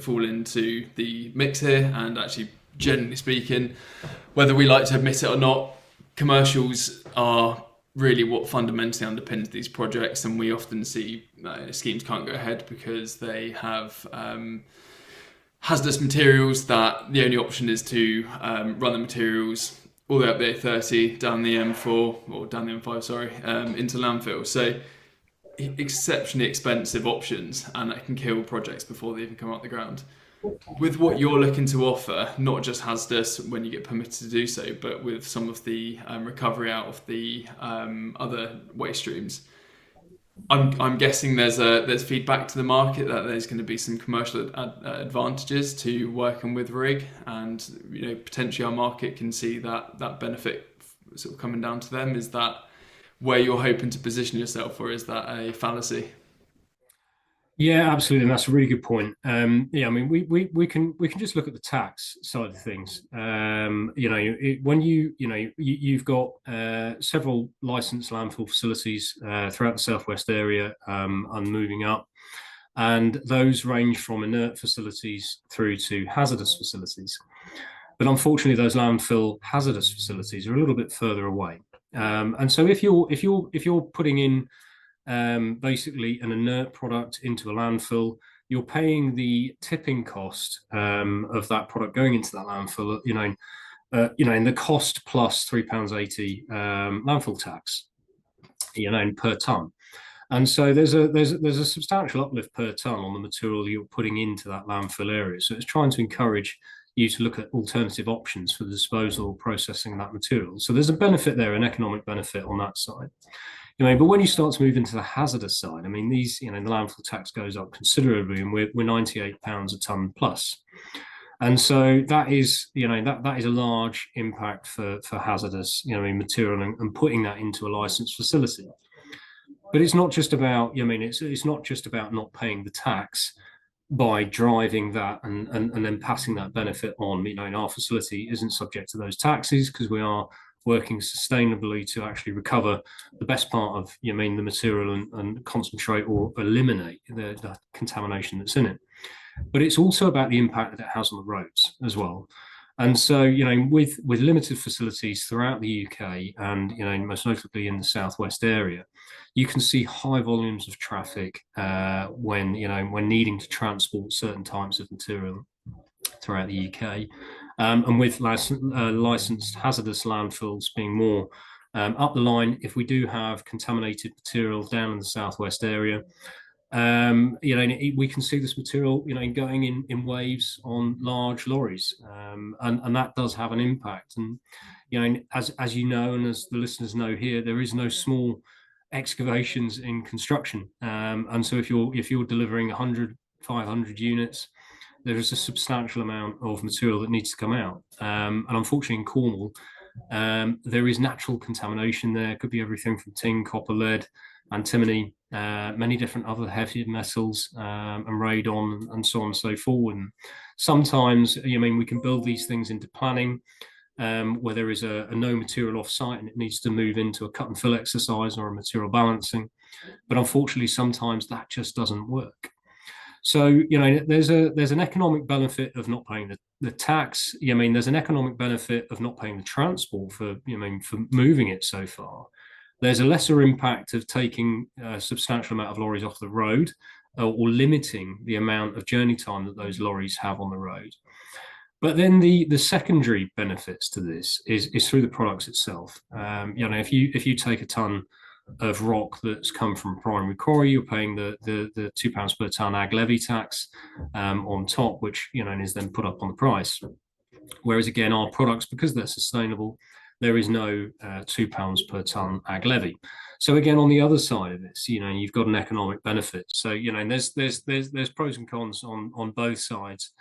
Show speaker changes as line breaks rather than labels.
fall into the mix here. And actually, generally speaking, whether we like to admit it or not, commercials are really what fundamentally underpins these projects, and we often see schemes can't go ahead because they have hazardous materials that the only option is to run the materials all the way up the A30, down the M4, or down the M5, sorry, into landfill. So exceptionally expensive options, and that can kill projects before they even come out the ground. With what you're looking to offer, not just hazardous when you get permitted to do so, but with some of the recovery out of the other waste streams, I'm guessing there's feedback to the market that there's going to be some commercial advantages to working with RIG, and potentially our market can see that benefit sort of coming down to them. Is that where you're hoping to position yourself, or is that a fallacy?
Yeah, absolutely, and that's a really good point. Yeah, I mean, we can just look at the tax side of things. When you've got several licensed landfill facilities throughout the southwest area and moving up, and those range from inert facilities through to hazardous facilities. But unfortunately, those landfill hazardous facilities are a little bit further away. And so if you're putting in basically an inert product into a landfill, you're paying the tipping cost of that product going into that landfill. In the cost plus £3.80 landfill tax, per ton. And so there's a substantial uplift per ton on the material you're putting into that landfill area. So it's trying to encourage you to look at alternative options for the disposal or processing of that material. So there's a benefit there, an economic benefit on that side. But when you start to move into the hazardous side, I mean, the landfill tax goes up considerably, and we're £98 a ton plus. And so that is, that is a large impact for hazardous, material and putting that into a licensed facility. But it's not just about, it's not just about not paying the tax by driving that and then passing that benefit on. Our facility isn't subject to those taxes because we are working sustainably to actually recover the best part of the material and concentrate or eliminate the contamination that's in it. But it's also about the impact that it has on the roads as well. And so, with limited facilities throughout the UK and, most notably in the southwest area, you can see high volumes of traffic when needing to transport certain types of material throughout the UK. And with licensed hazardous landfills being more up the line, if we do have contaminated material down in the southwest area, we can see this material, going in waves on large lorries, and that does have an impact. And as you know, and as the listeners know here, there is no small excavations in construction, and so if you're delivering 100, 500 units, there is a substantial amount of material that needs to come out. And unfortunately, in Cornwall, there is natural contamination there. It could be everything from tin, copper, lead, antimony, many different other heavy metals, and radon, and so on and so forth. And sometimes, we can build these things into planning where there is a no material off site and it needs to move into a cut and fill exercise or a material balancing. But unfortunately, sometimes that just doesn't work. So, there's an economic benefit of not paying the tax. There's an economic benefit of not paying the transport for moving it so far. There's a lesser impact of taking a substantial amount of lorries off the road or limiting the amount of journey time that those lorries have on the road. But then the secondary benefits to this is through the products itself. If you take a ton of rock that's come from primary quarry, you're paying the £2 per ton ag levy tax on top, which is then put up on the price. Whereas again, our products, because they're sustainable, there is no £2 per ton ag levy. So again, on the other side of this, you've got an economic benefit. So there's pros and cons on both sides.